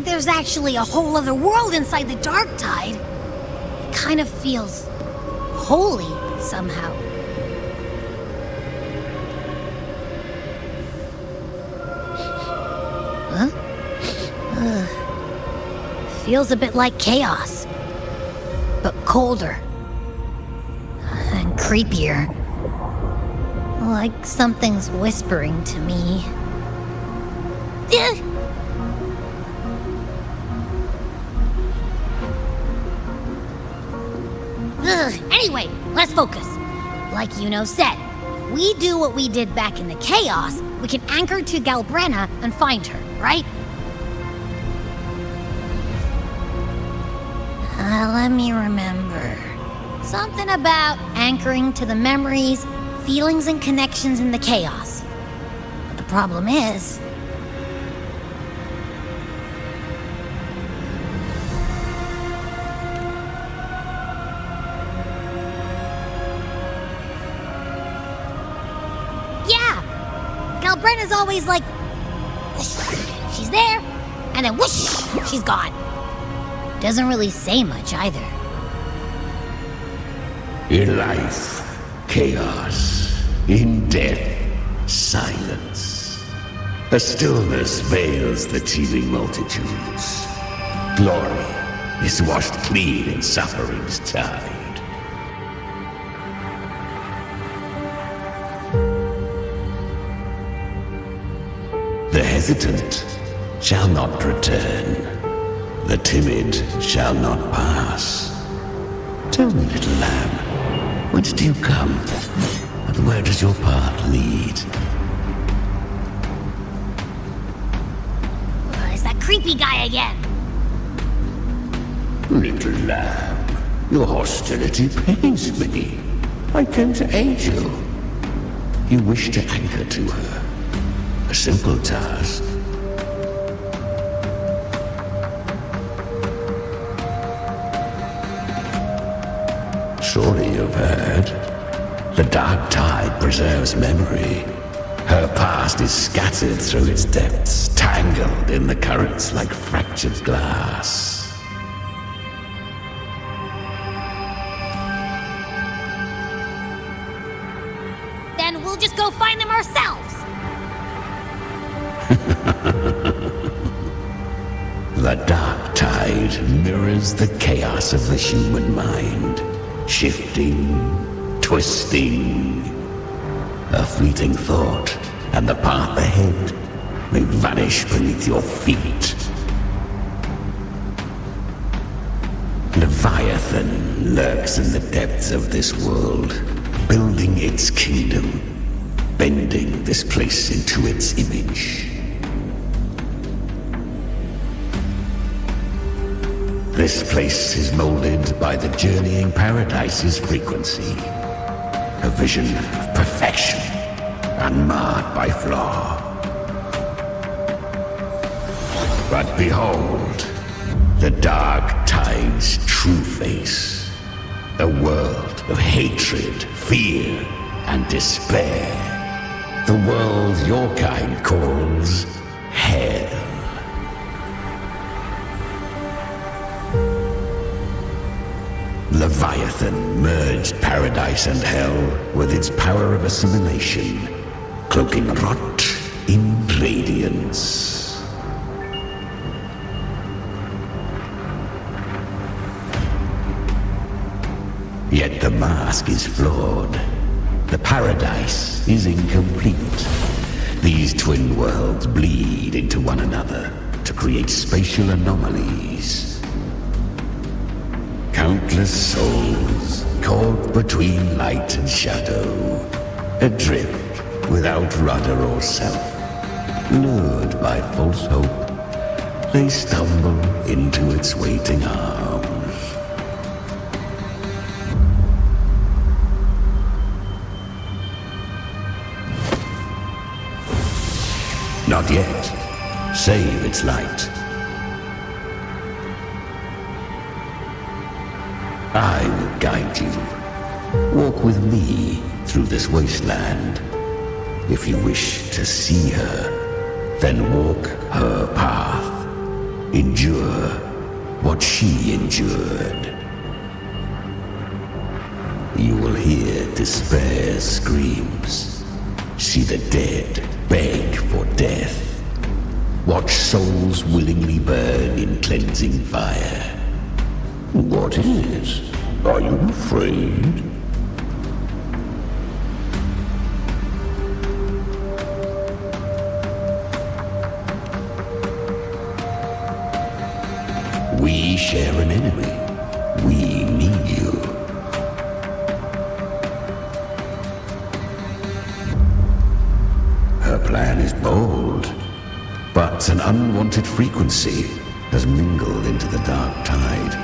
think there's actually a whole other world inside the Dark Tide, it kind of feels holy somehow. Huh? Feels a bit like chaos, but colder and creepier. Like something's whispering to me. Anyway, let's focus. Like Yuno said, if we do what we did back in the chaos, we can anchor to Galbrena and find her, right? Let me remember. Something about anchoring to the memories, feelings, and connections in the chaos. But the problem is... yeah! Galbrena's always like... she's there, and then whoosh, she's gone. Doesn't really say much either. In life, chaos. In death, silence. A stillness veils the teeming multitudes. Glory is washed clean in suffering's tide. The hesitant shall not return. The timid shall not pass. Tell me, little lamb, whence do you come? And where does your path lead? It's that creepy guy again. Little lamb, your hostility pains me. I came to aid you. You wish to anchor to her. A simple task. Surely you've heard. The Dark Tide preserves memory. Her past is scattered through its depths, tangled in the currents like fractured glass. Then we'll just go find them ourselves. The Dark Tide mirrors the chaos of the human mind. Shifting, twisting. A fleeting thought, and the path ahead may vanish beneath your feet. Leviathan lurks in the depths of this world, building its kingdom, bending this place into its image. This place is molded by the journeying paradise's frequency. A vision of perfection, unmarred by flaw. But behold, the Dark Tide's true face. A world of hatred, fear, and despair. The world your kind calls hell. Leviathan merged paradise and hell with its power of assimilation, cloaking rot in radiance. Yet the mask is flawed. The paradise is incomplete. These twin worlds bleed into one another to create spatial anomalies. Countless souls caught between light and shadow, adrift without rudder or self. Lured by false hope, they stumble into its waiting arms. Not yet, save its light. I will guide you. Walk with me through this wasteland. If you wish to see her, then walk her path. endure what she endured. You will hear despair's screams, see the dead beg for death, watch souls willingly burn in cleansing fire. What is it? Are you afraid? We share an enemy. We need you. Her plan is bold, but an unwanted frequency has mingled into the dark tide.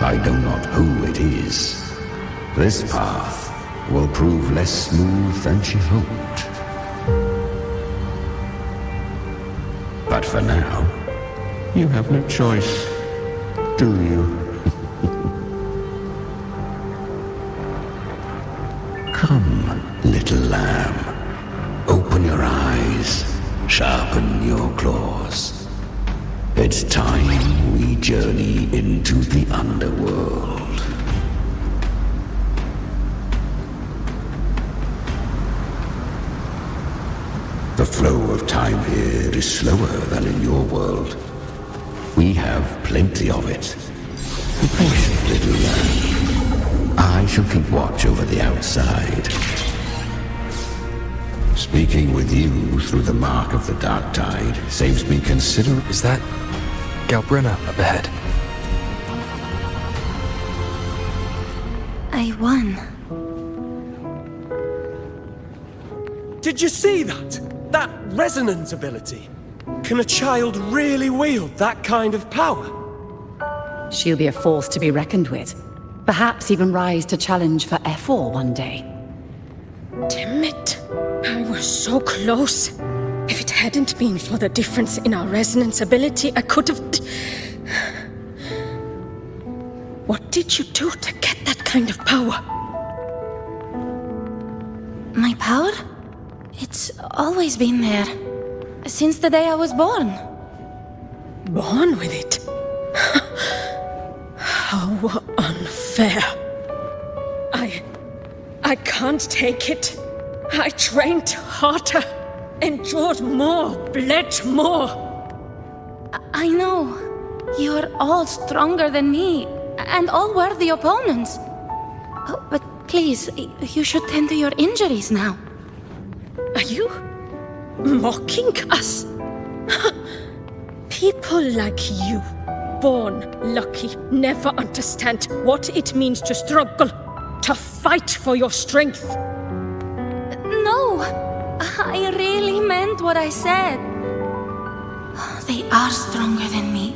I know not who it is. This path will prove less smooth than she hoped. But for now, you have no choice, do you? Come, little lamb. Open your eyes, sharpen your claws. It's time we journey into the underworld. The flow of time here is slower than in your world. We have plenty of it. Be patient, little lamb. I shall keep watch over the outside. Speaking with you through the mark of the dark tide saves me considerable. Is that Galbrena up ahead? I won. Did you see that? That resonance ability? Can a child really wield that kind of power? She'll be a force to be reckoned with. Perhaps even rise to challenge for F4 one day. Damn it. I was so close. If it hadn't been for the difference in our resonance ability, I could have... What did you do to get that kind of power? My power? It's always been there. Since the day I was born. Born with it? How unfair. I can't take it. I trained harder, endured more, bled more. I know. You're all stronger than me, and all worthy opponents. Oh, but please, you should tend to your injuries now. Are you mocking us? People like you, born lucky, never understand what it means to struggle, to fight for your strength. No, I really meant what I said. They are stronger than me,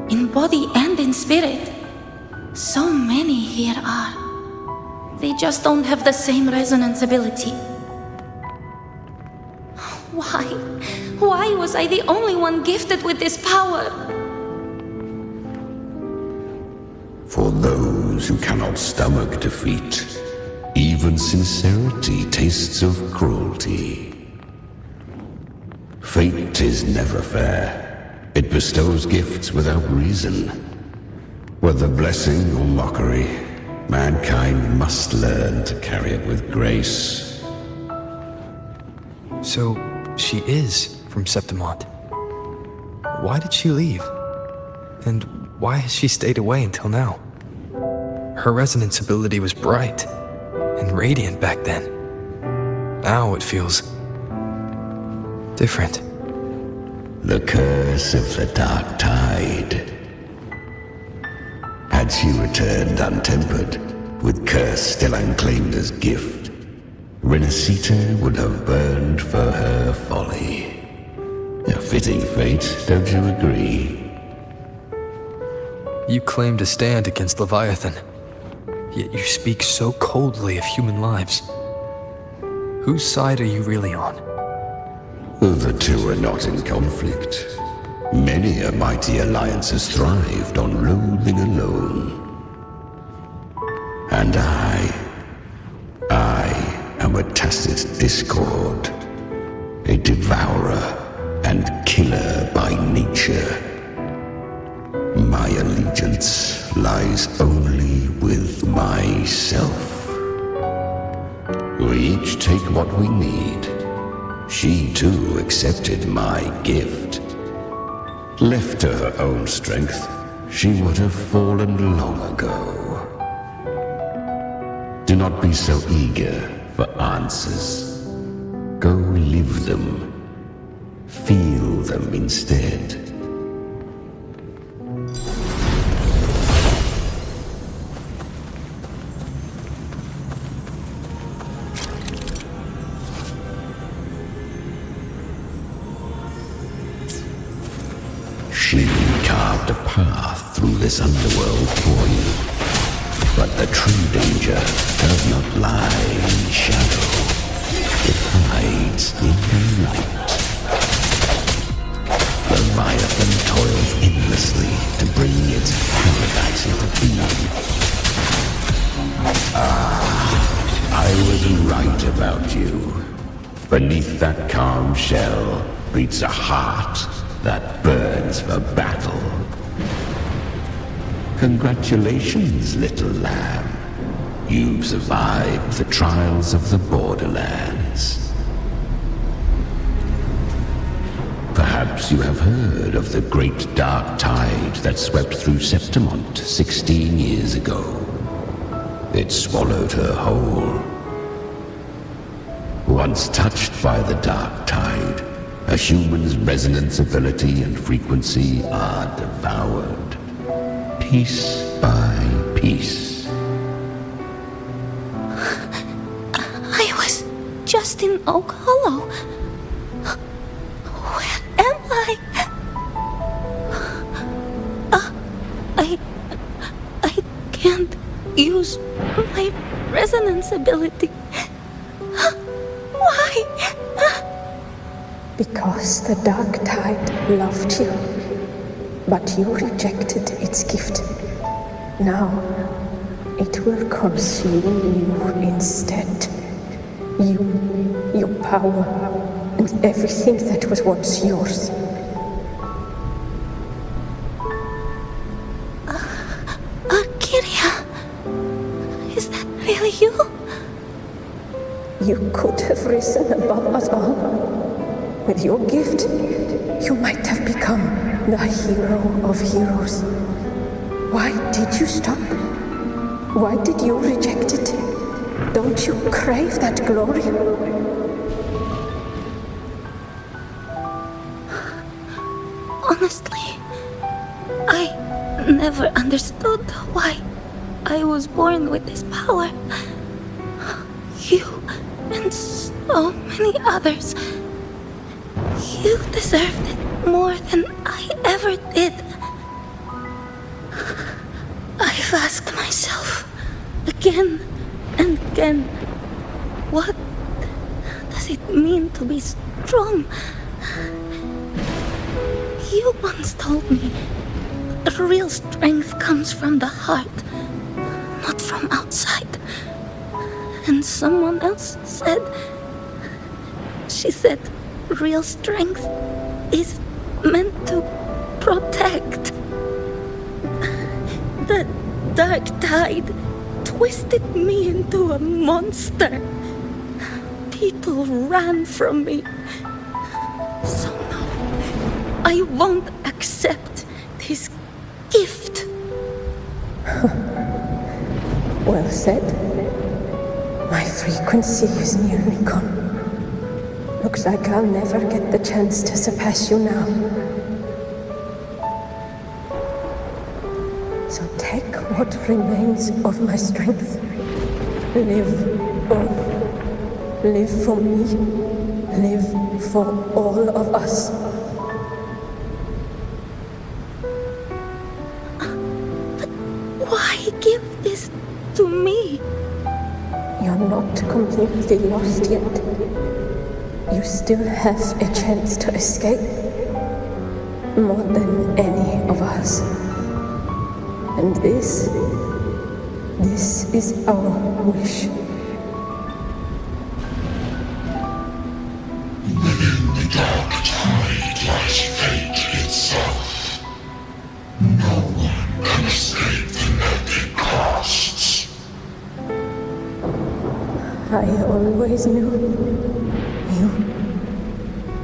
in body and in spirit. So many here are. They just don't have the same resonance ability. Why? Why was I the only one gifted with this power? For those who cannot stomach defeat, even sincerity tastes of cruelty. Fate is never fair. It bestows gifts without reason. Whether blessing or mockery, mankind must learn to carry it with grace. So, she is from Septimont. Why did she leave? And why has she stayed away until now? Her resonance ability was bright and radiant back then. Now it feels different. The curse of the dark tide. Had she returned untempered, with curse still unclaimed as gift, Renacita would have burned for her folly. A fitting fate, don't you agree? You claim to stand against Leviathan, yet you speak so coldly of human lives. Whose side are you really on? The two are not in conflict. Many a mighty alliance has thrived on loathing alone. And I am a tacit discord, a devourer and killer by nature. my allegiance lies only with myself. We each take what we need. She too accepted my gift. Left to her own strength, she would have fallen long ago. Do not be so eager for answers. Go live them. Feel them instead. She carved a path through this underworld for you. But the true danger does not lie in shadow. It hides in the light. Leviathan toils endlessly to bring its paradise into being. I was right about you. Beneath that calm shell beats a heart that burns for battle. Congratulations, little lamb. You've survived the trials of the Borderlands. Perhaps you have heard of the great dark tide that swept through Septimont 16 years ago. It swallowed her whole. Once touched by the dark tide, a human's resonance ability and frequency are devoured, piece by piece. I was just in Oak Hollow. Where am I? I can't use my resonance ability. Why? Because the dark tide loved you, but you rejected its gift. Now, it will consume you instead. You, your power, and everything that was once yours. Kiria, is that really you? You could have risen above us all. With your gift, you might have become the hero of heroes. Why did you stop? Why did you reject it? Don't you crave that glory? Honestly, I never understood why I was born with this power. You and so many others. You deserved it more than I ever did. I've asked myself again and again, what does it mean to be strong? You once told me real strength comes from the heart, not from outside. And someone else said, she said, real strength is meant to protect. The dark tide twisted me into a monster. People ran from me. So no, I won't accept this gift. Well said. My frequency is nearly gone. Looks like I'll never get the chance to surpass you now. So take what remains of my strength. Live on. Live for me. Live for all of us. But why give this to me? You're not completely lost yet. You still have a chance to escape. More than any of us. And this is our wish. Within the dark tide lies fate itself. No one I always knew you,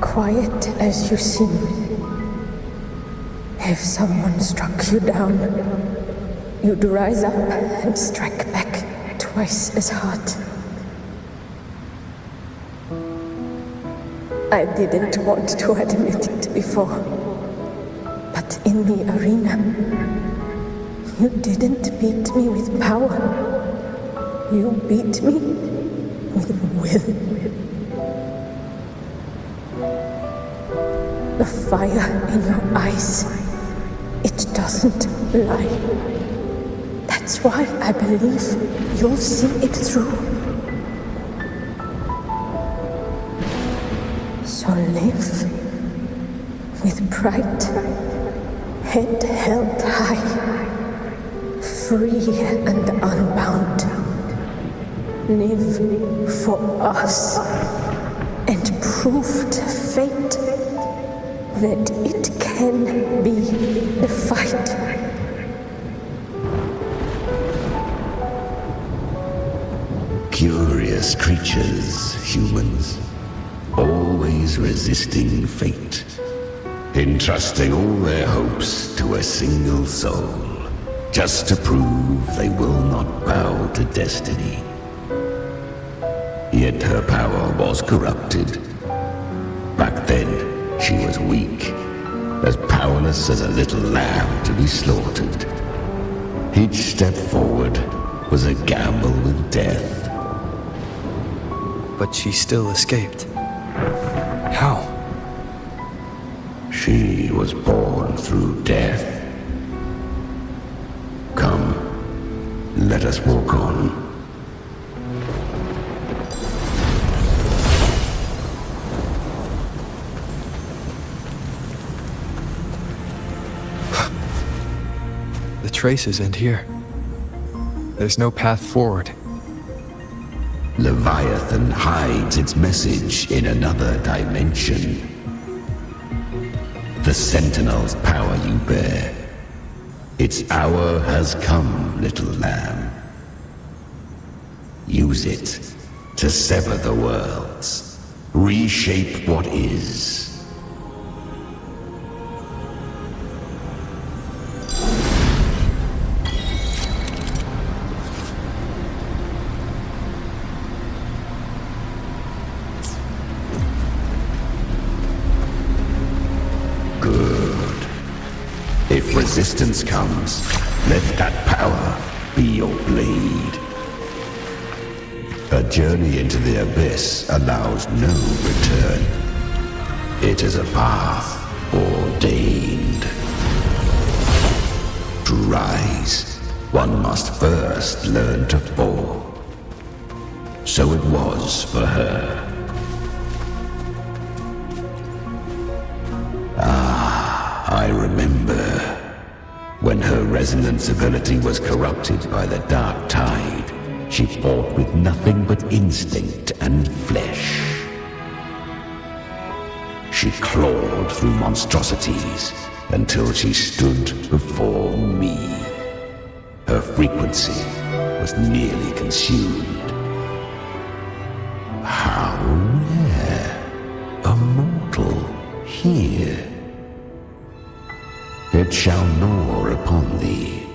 quiet as you seem. If someone struck you down, you'd rise up and strike back twice as hard. I didn't want to admit it before, but in the arena, you didn't beat me with power. You beat me with will. The fire in your eyes, it doesn't lie. That's why I believe you'll see it through. So live with pride, head held high, free and unbound. Live for us and prove to fate that it can be defied. Curious creatures, humans, always resisting fate, entrusting all their hopes to a single soul, just to prove they will not bow to destiny. Yet her power was corrupted. Back then, she was weak, as powerless as a little lamb to be slaughtered. Each step forward was a gamble with death. But she still escaped. How? She was born through death. Come, let us walk on. The traces end here. There's no path forward. Leviathan hides its message in another dimension. The Sentinel's power you bear. Its hour has come, little lamb. Use it to sever the worlds, reshape what is. If resistance comes, let that power be your blade. A journey into the abyss allows no return. It is a path ordained. To rise, one must first learn to fall. So it was for her. I remember when her resonance ability was corrupted by the dark tide. She fought with nothing but instinct and flesh. She clawed through monstrosities until she stood before me. Her frequency was nearly consumed. How rare! A mortal here. It shall gnaw upon thee,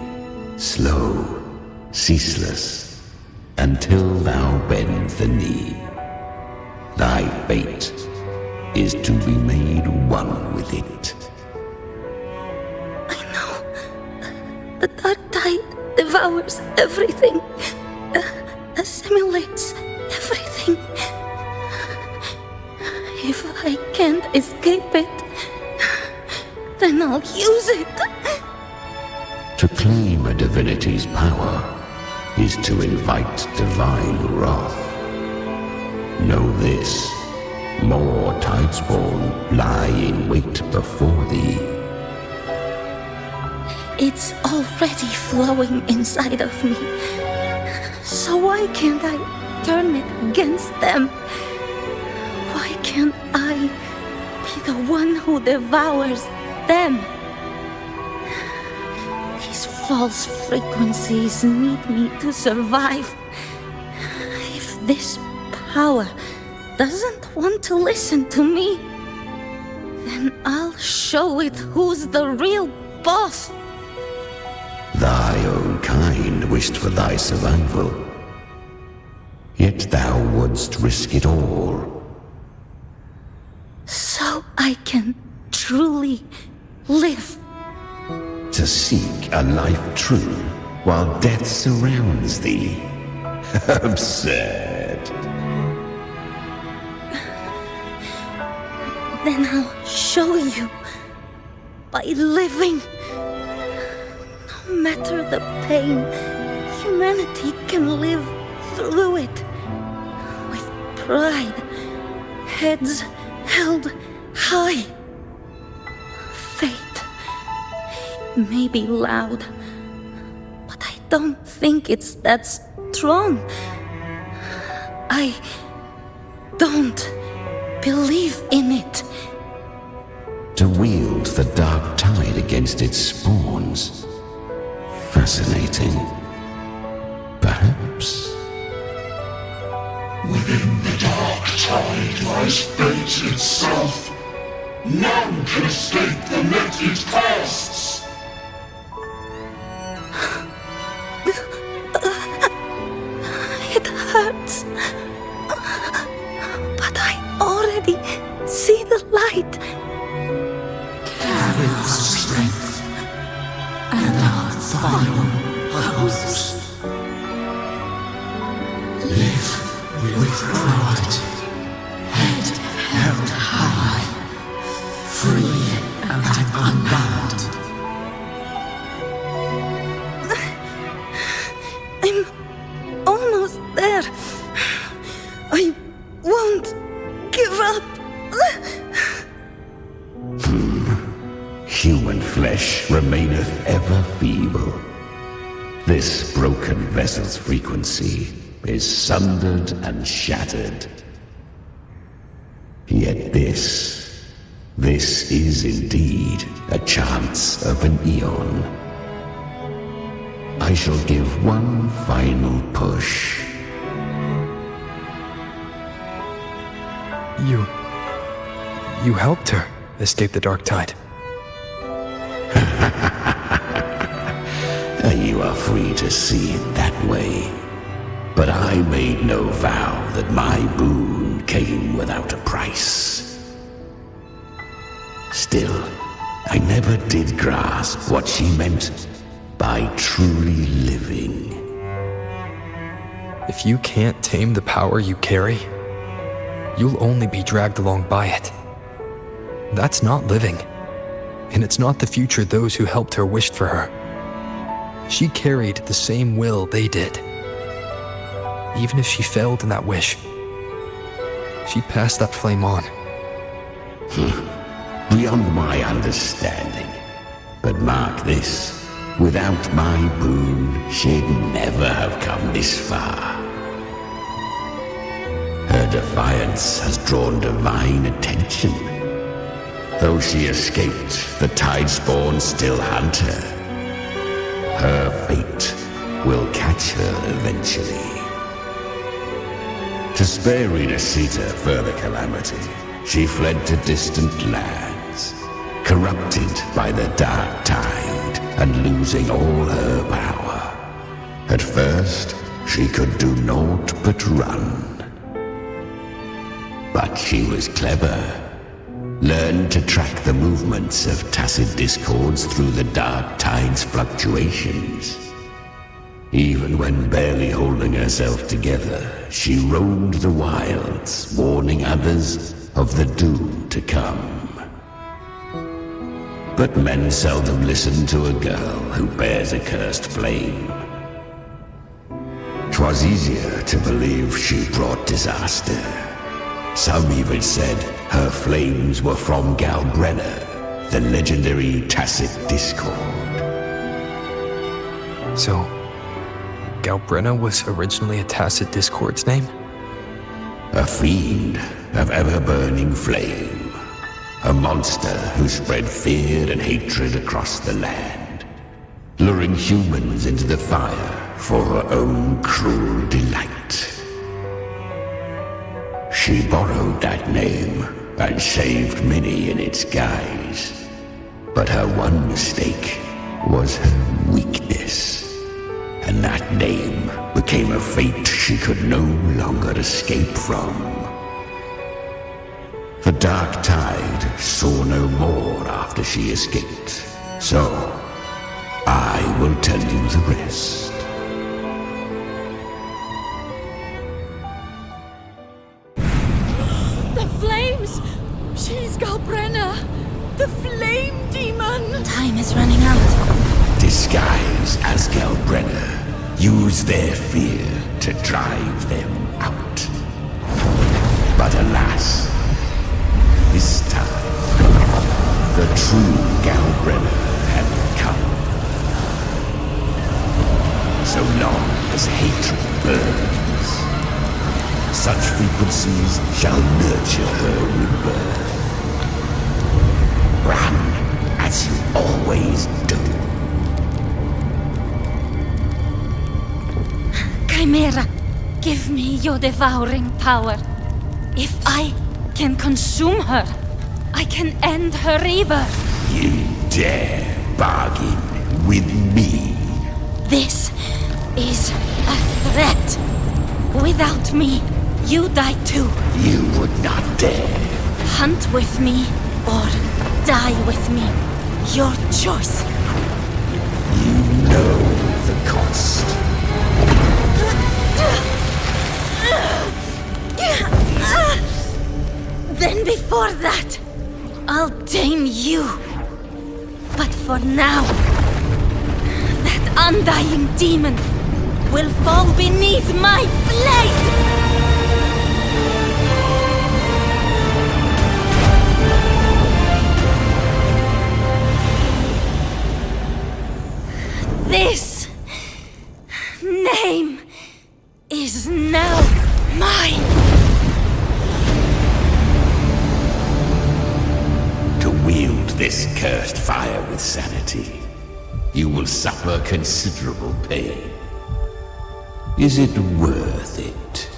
slow, ceaseless, until thou bend the knee. Thy fate is to be made one with it. I know. The dark tide devours everything, assimilates everything. If I can't escape it, then I'll use it. To claim a divinity's power is to invite divine wrath. Know this, more Tidespawn lie in wait before thee. It's already flowing inside of me. So why can't I turn it against them? Why can't I be the one who devours them? These false frequencies need me to survive. If this power doesn't want to listen to me, then I'll show it who's the real boss. Thy own kind wished for thy survival. Yet thou wouldst risk it all. So I can truly live. To seek a life true while death surrounds thee. Absurd. Then I'll show you. By living. No matter the pain, humanity can live through it. With pride. Heads held high. Fate. It may be loud, but I don't think it's that strong. I don't believe in it. To wield the dark tide against its spawns. Fascinating. Perhaps. Within the dark tide lies fate itself. None can escape the net it casts. It hurts. But I already see the light. Carry our strength and our final hopes. Live with pride, head held high, free and unbound. I'm almost there. I won't give up. Human flesh remaineth ever feeble. This broken vessel's frequency is sundered and shattered. Yet this is indeed a chance of an eon. I shall give one final push. You helped her escape the dark tide. You are free to see it that way. But I made no vow that my boon came without a price. Still, I never did grasp what she meant by truly living. If you can't tame the power you carry, you'll only be dragged along by it. That's not living. And it's not the future those who helped her wished for her. She carried the same will they did. Even if she failed in that wish, she passed that flame on. Beyond my understanding. But mark this, without my boon, she'd never have come this far. Her defiance has drawn divine attention. Though she escaped, the Tidespawn still hunt her. Her fate will catch her eventually. To spare Renasita further calamity, she fled to distant lands, corrupted by the dark tide and losing all her power. At first, she could do naught but run. But she was clever. Learned to track the movements of tacit discords through the dark tide's fluctuations. Even when barely holding herself together, she roamed the wilds, warning others of the doom to come. But men seldom listen to a girl who bears a cursed flame. 'Twas easier to believe she brought disaster. Some even said her flames were from Galbrena, the legendary tacit discord. So, Galbrena was originally a tacit discord's name? A fiend of ever-burning flame. A monster who spread fear and hatred across the land, luring humans into the fire for her own cruel delight. She borrowed that name and saved many in its guise. But her one mistake was her weakness. And that name became a fate she could no longer escape from. The Dark Tide saw no more after she escaped. So, I will tell you the rest. The flames! She's Galbrena! The flame demon! Time is running out. Disguise as Galbrena. Use their fear to drive them out. But alas, this time, the true Galbrena had come. So long as hatred burns, such frequencies shall nurture her rebirth. Run as you always do. Chimera, give me your devouring power. If I can consume her, I can end her rebirth. You dare bargain with me? This is a threat. Without me, you die too. You would not dare. Hunt with me or die with me. Your choice. You know the cost. Then before that, I'll tame you. But for now, that undying demon will fall beneath my blade! This name is now mine! To wield this cursed fire with sanity, you will suffer considerable pain. Is it worth it?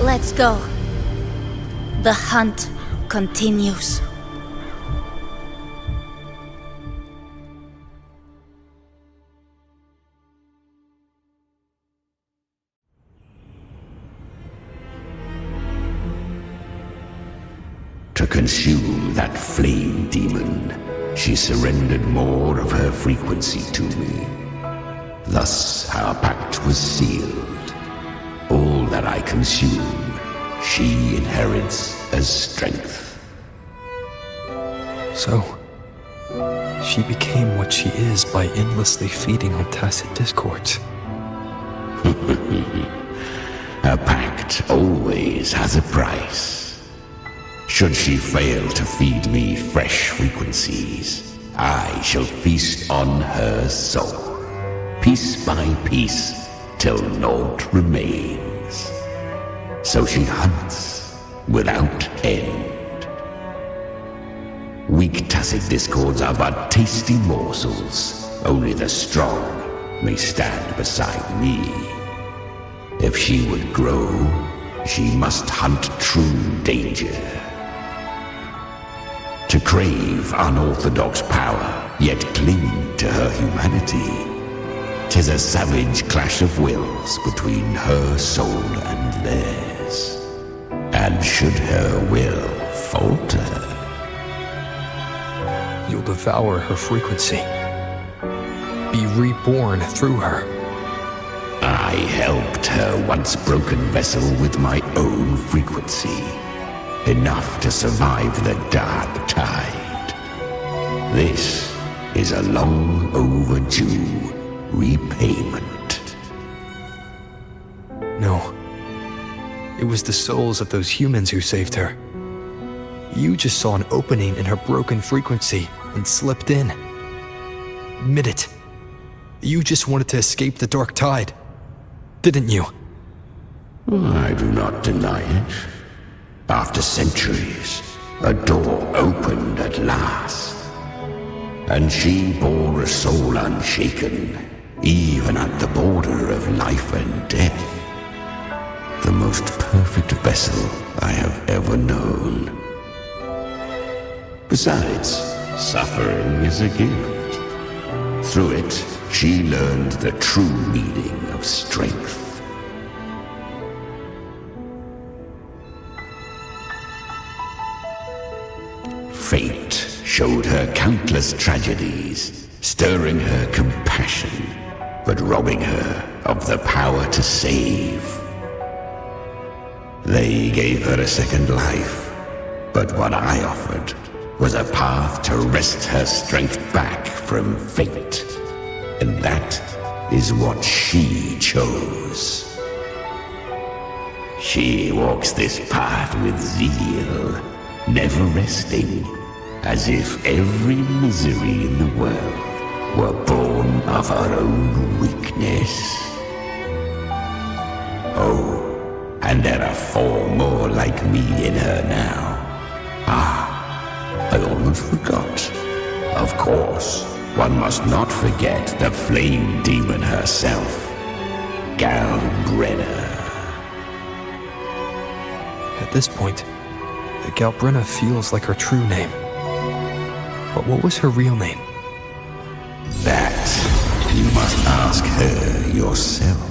Let's go. The hunt continues. To consume that flame demon, she surrendered more of her frequency to me. Thus our pact was sealed. All that I consume, she inherits as strength. So, she became what she is by endlessly feeding on tacit discords. A pact always has a price. Should she fail to feed me fresh frequencies, I shall feast on her soul, piece by piece, till naught remains. So she hunts without end. Weak tacit discords are but tasty morsels. Only the strong may stand beside me. If she would grow, she must hunt true danger. To crave unorthodox power, yet cling to her humanity, 'tis a savage clash of wills between her soul and theirs. And should her will falter, You'll devour her frequency. Be reborn through her. I helped her once broken vessel with my own frequency. Enough to survive the Dark Tide. This is a long overdue repayment. No. It was the souls of those humans who saved her. You just saw an opening in her broken frequency and slipped in. Admit it. You just wanted to escape the Dark Tide, didn't you? I do not deny it. After centuries, a door opened at last, and she bore a soul unshaken, even at the border of life and death. The most perfect vessel I have ever known. Besides, suffering is a gift. Through it, she learned the true meaning of strength. Fate showed her countless tragedies, stirring her compassion, but robbing her of the power to save. They gave her a second life, but what I offered was a path to wrest her strength back from fate. And that is what she chose. She walks this path with zeal, never resting, as if every misery in the world were born of her own weakness. Oh, and there are 4 more like me in her now. I almost forgot. Of course, one must not forget the flame demon herself, Galbrena. At this point, Galbrena feels like her true name. But what was her real name? That you must ask her yourself.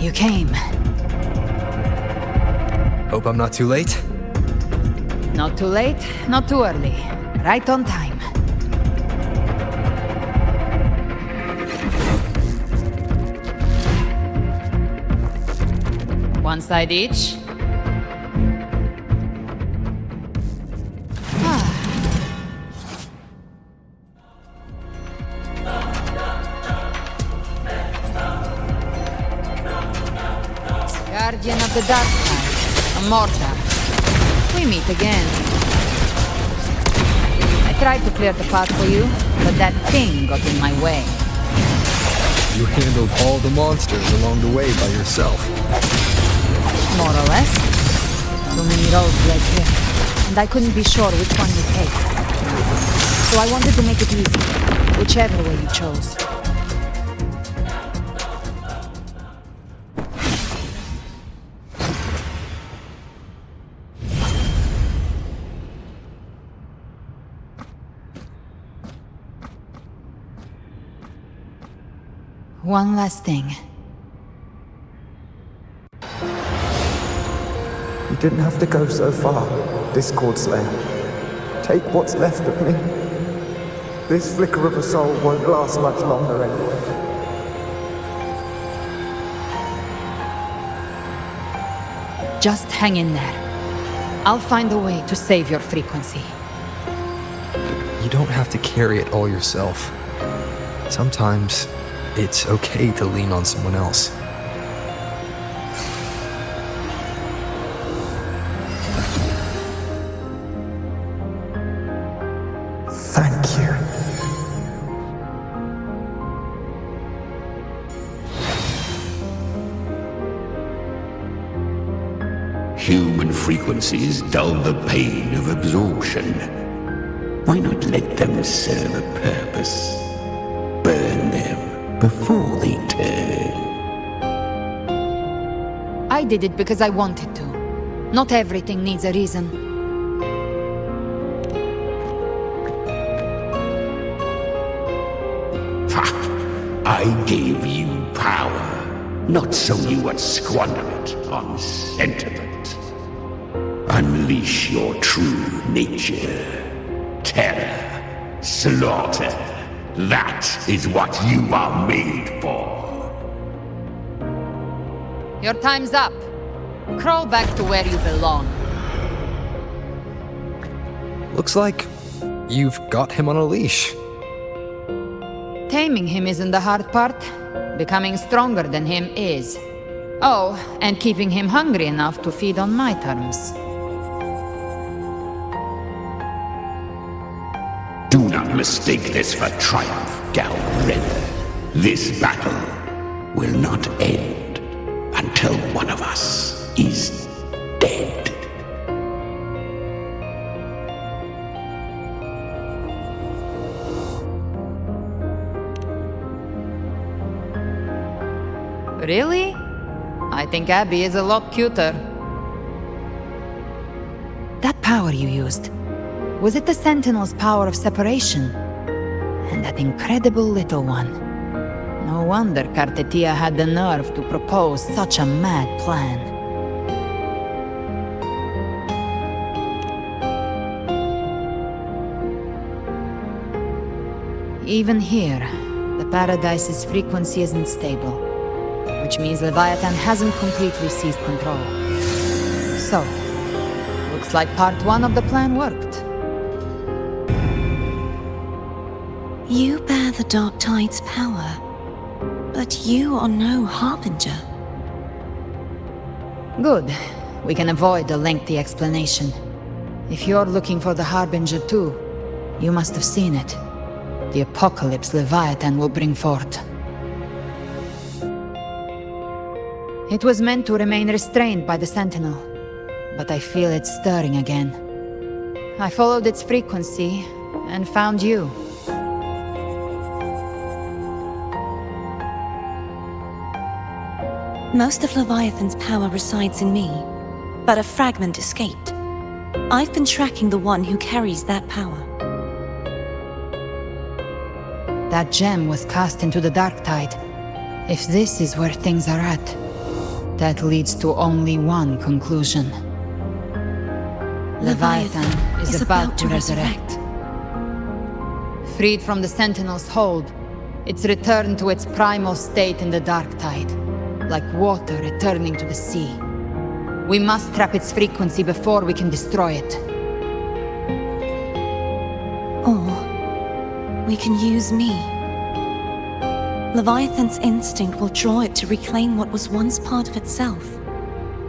You came. Hope I'm not too late? Not too late, not too early. Right on time. One side each. Guardian of the dark side, a mortar. We meet again. I tried to clear the path for you, but that thing got in my way. You handled all the monsters along the way by yourself. More or less. Too many roads led here, and I couldn't be sure which one you'd take. So I wanted to make it easy, whichever way you chose. One last thing. You didn't have to go so far, Discord Slayer. Take what's left of me. This flicker of a soul won't last much longer anyway. Just hang in there. I'll find a way to save your frequency. You don't have to carry it all yourself. Sometimes it's okay to lean on someone else. Thank you. Human frequencies dull the pain of absorption. Why not let them serve a purpose? Burn them before they turn. I did it because I wanted to. Not everything needs a reason. Ha! I gave you power, not so you would squander it on sentiment. Unleash your true nature. Terror, slaughter. That is what you are made for. Your time's up. Crawl back to where you belong. Looks like You've got him on a leash. Taming him isn't the hard part. Becoming stronger than him is. Oh, and keeping him hungry enough to feed on my terms. Do not mistake this for triumph, Galbrena. This battle will not end until one of us is dead. Really? I think Abby is a lot cuter. That power you used, was it the Sentinel's power of separation? And that incredible little one. No wonder Kartetia had the nerve to propose such a mad plan. Even here, the Paradise's frequency isn't stable, which means Leviathan hasn't completely seized control. So, looks like part 1 of the plan worked. You bear the Dark Tide's power, but you are no Harbinger. Good. We can avoid a lengthy explanation. If you're looking for the Harbinger too, you must have seen it. The apocalypse Leviathan will bring forth. It was meant to remain restrained by the Sentinel, but I feel it stirring again. I followed its frequency and found you. Most of Leviathan's power resides in me, but a fragment escaped. I've been tracking the one who carries that power. That gem was cast into the Dark Tide. If this is where things are at, that leads to only one conclusion. Leviathan is about to resurrect. Freed from the Sentinel's hold, it's returned to its primal state in the Dark Tide, like water returning to the sea. We must trap its frequency before we can destroy it. Or we can use me. Leviathan's instinct will draw it to reclaim what was once part of itself.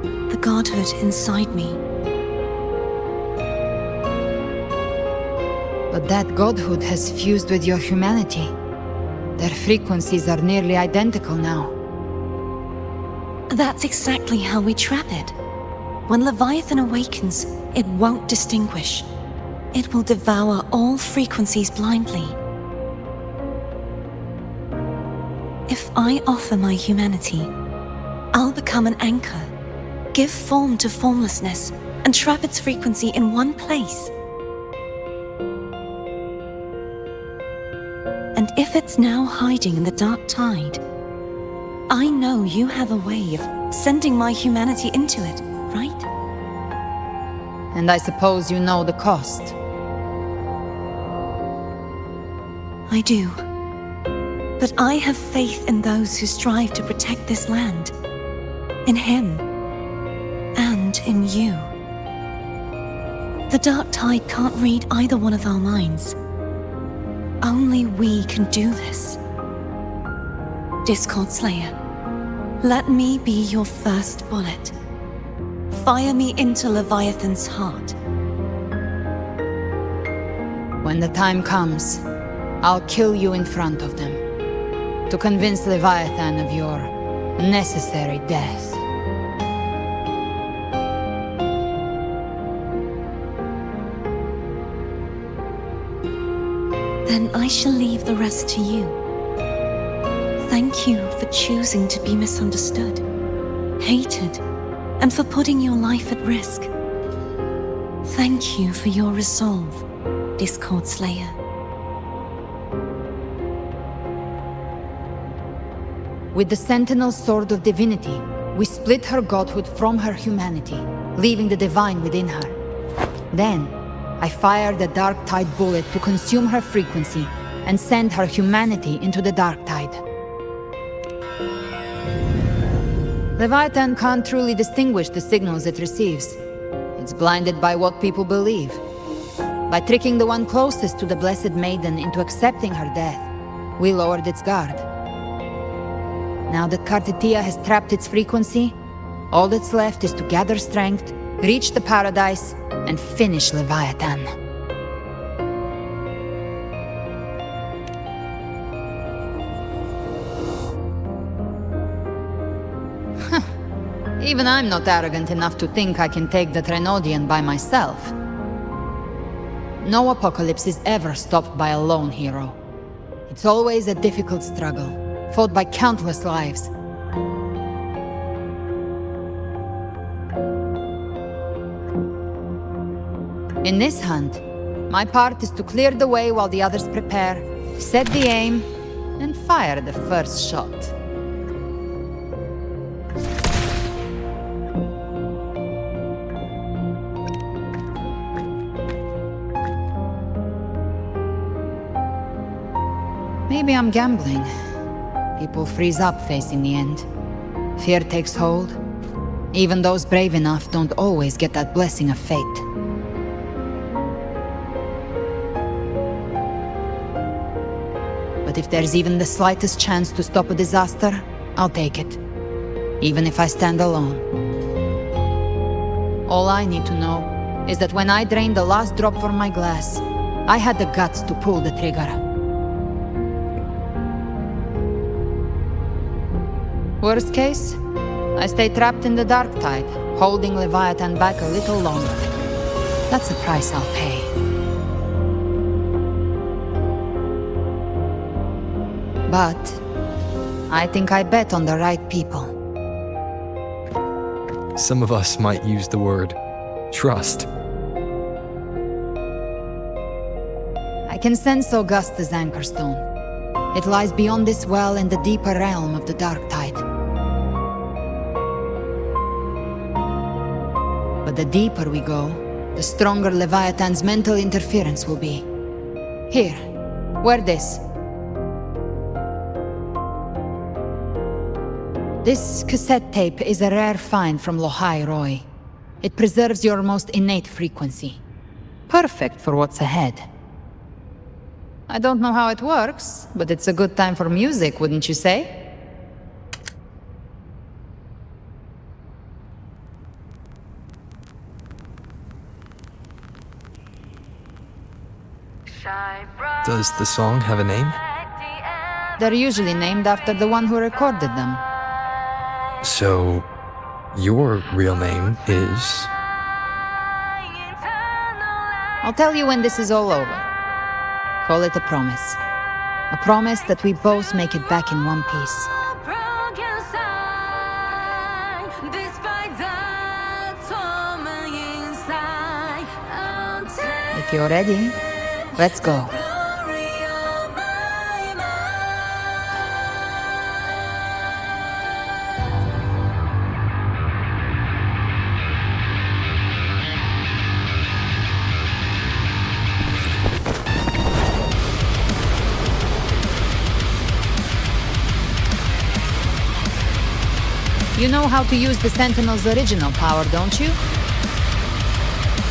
The godhood inside me. But that godhood has fused with your humanity. Their frequencies are nearly identical now. That's exactly how we trap it. When Leviathan awakens, it won't distinguish. It will devour all frequencies blindly. If I offer my humanity, I'll become an anchor, give form to formlessness, and trap its frequency in one place. And if it's now hiding in the Dark Tide, I know you have a way of sending my humanity into it, right? And I suppose you know the cost. I do. But I have faith in those who strive to protect this land. In him. And in you. The Dark Tide can't read either one of our minds. Only we can do this. Discord Slayer, let me be your first bullet. Fire me into Leviathan's heart. When the time comes, I'll kill you in front of them, to convince Leviathan of your necessary death. Then I shall leave the rest to you. Thank you for choosing to be misunderstood, hated, and for putting your life at risk. Thank you for your resolve, Discord Slayer. With the Sentinel's Sword of Divinity, we split her godhood from her humanity, leaving the divine within her. Then, I fired the Dark Tide bullet to consume her frequency and send her humanity into the Dark Tide. Leviathan can't truly distinguish the signals it receives. It's blinded by what people believe. By tricking the one closest to the Blessed Maiden into accepting her death, we lowered its guard. Now that Kartitia has trapped its frequency, all that's left is to gather strength, reach the paradise, and finish Leviathan. Even I'm not arrogant enough to think I can take the Trenodian by myself. No apocalypse is ever stopped by a lone hero. It's always a difficult struggle, fought by countless lives. In this hunt, my part is to clear the way while the others prepare, set the aim, and fire the first shot. Maybe I'm gambling. People freeze up facing the end. Fear takes hold. Even those brave enough don't always get that blessing of fate. But if there's even the slightest chance to stop a disaster, I'll take it. Even if I stand alone. All I need to know is that when I drained the last drop from my glass, I had the guts to pull the trigger. Worst case, I stay trapped in the dark tide, holding Leviathan back a little longer. That's the price I'll pay. But I think I bet on the right people. Some of us might use the word trust. I can sense Augusta's anchorstone. It lies beyond this well in the deeper realm of the dark tide. But the deeper we go, the stronger Leviathan's mental interference will be. Here, wear this. This cassette tape is a rare find from Lohai Roy. It preserves your most innate frequency. Perfect for what's ahead. I don't know how it works, but it's a good time for music, wouldn't you say? Does the song have a name? They're usually named after the one who recorded them. So, your real name is... I'll tell you when this is all over. Call it a promise. A promise that we both make it back in one piece. If you're ready, let's go. You know how to use the Sentinel's original power, don't you?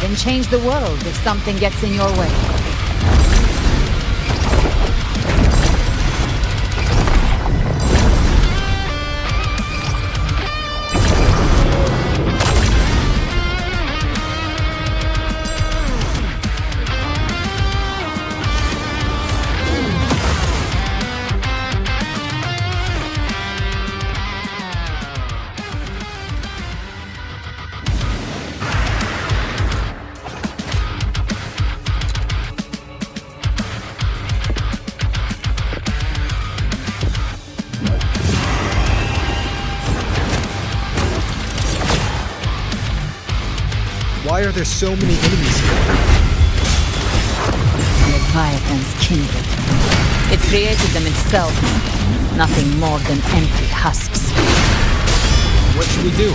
Then change the world if something gets in your way. Why are there so many enemies here? Leviathan's kindred. It created them itself. Nothing more than empty husks. What should we do?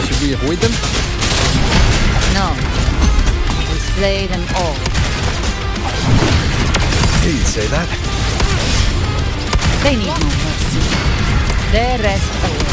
Should we avoid them? No. We slay them all. You'd say that. They need no mercy. Their rest awaits.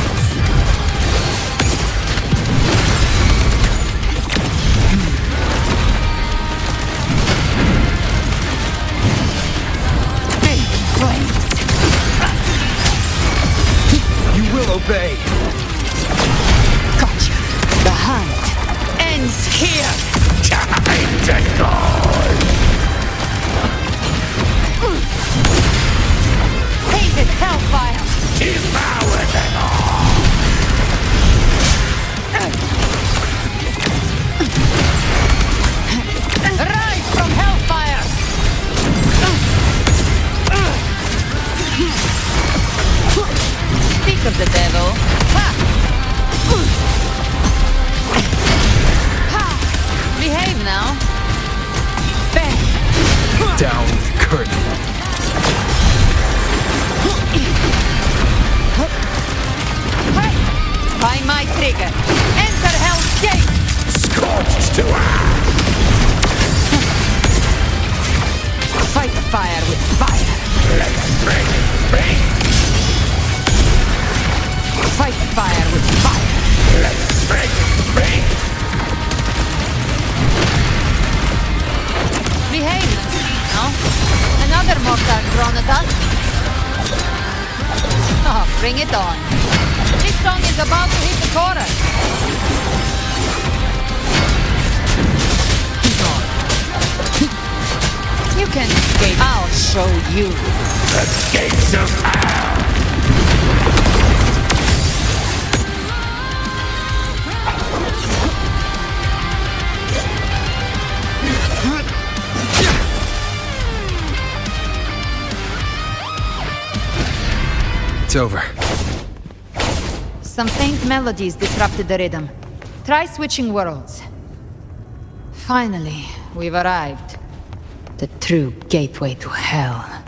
the devil. Ha! Ha! Behave now. Bang! Down with curtain. By my trigger. Enter Hell's Gate! Scorched to Fight fire with fire. let's break, break. Fight fire with fire. Let's break, break. Behave now. Another mortar thrown at us. Oh, bring it on. This song is about to hit the chorus. You can escape. I'll show you. The gates of hell. It's over. Some faint melodies disrupted the rhythm. Try switching worlds. Finally, we've arrived. The true gateway to hell.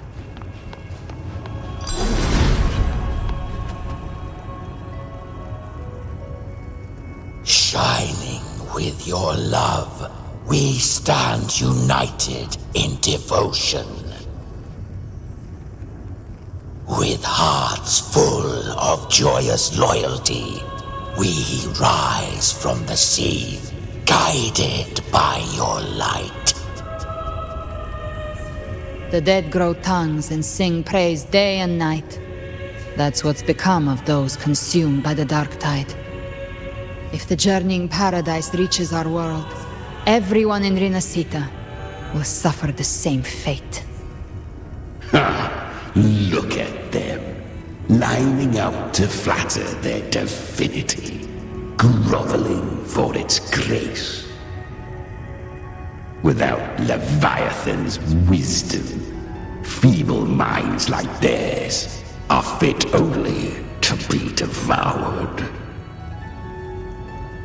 Shining with your love, we stand united in devotion. With hearts full of joyous loyalty, we rise from the sea, guided by your light. The dead grow tongues and sing praise day and night. That's what's become of those consumed by the dark tide. If the journeying paradise reaches our world, everyone in Rinasita will suffer the same fate. Look at them, lining up to flatter their divinity, groveling for its grace. Without Leviathan's wisdom, feeble minds like theirs are fit only to be devoured.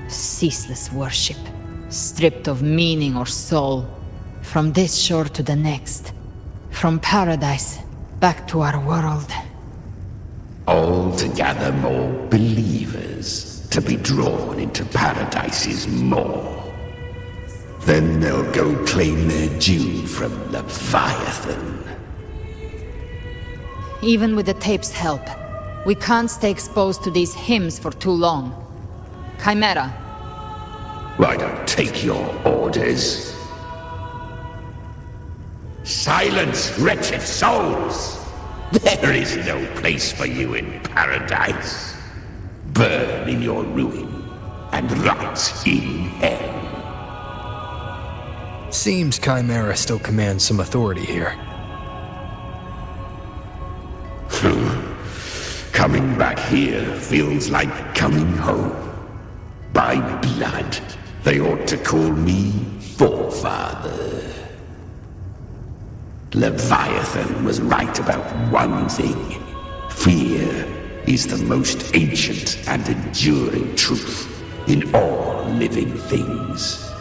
Ceaseless worship, stripped of meaning or soul. From this shore to the next. From paradise back to our world. All to gather more believers to be drawn into Paradise's maw. Then they'll go claim their due from Leviathan. Even with the tape's help, we can't stay exposed to these hymns for too long. Chimera. I don't take your orders. Silence, wretched souls! There is no place for you in paradise. Burn in your ruin and rot in hell. Seems Chimera still commands some authority here. Coming back here feels like coming home. By blood, they ought to call me Forefather. Leviathan was right about one thing. Fear is the most ancient and enduring truth in all living things.